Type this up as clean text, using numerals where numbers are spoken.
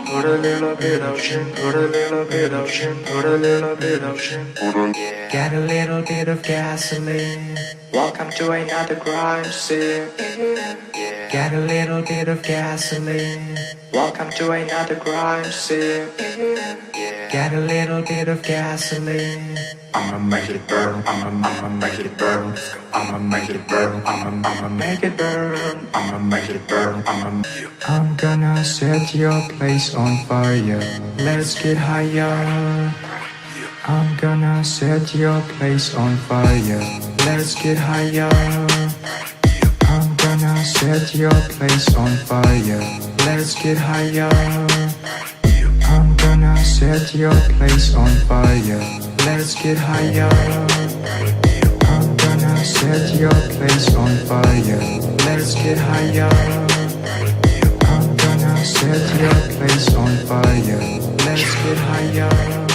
Put a little bit of shit, put a little bit of shit, put a little bit of shit. Get a little bit of gasoline. Welcome to another crime scene. Get a little bit of gasoline. Welcome to another crime scene. Get a little bit of gasoline. I'ma make it burn, I'ma make it burn, I'ma make it burn, I'ma make it burn, I'ma make it burn, I'm gonna set your place on fire. Let's get higher. I'm gonna set your place on fire. Let's get higher. I'm gonna set your place on fire. Let's get higher. I'm gonna set your place on fire. Let's get higher. I'm gonna set your place on fire. Let's get higher. I'm gonna set your place on fire. Let's get higher.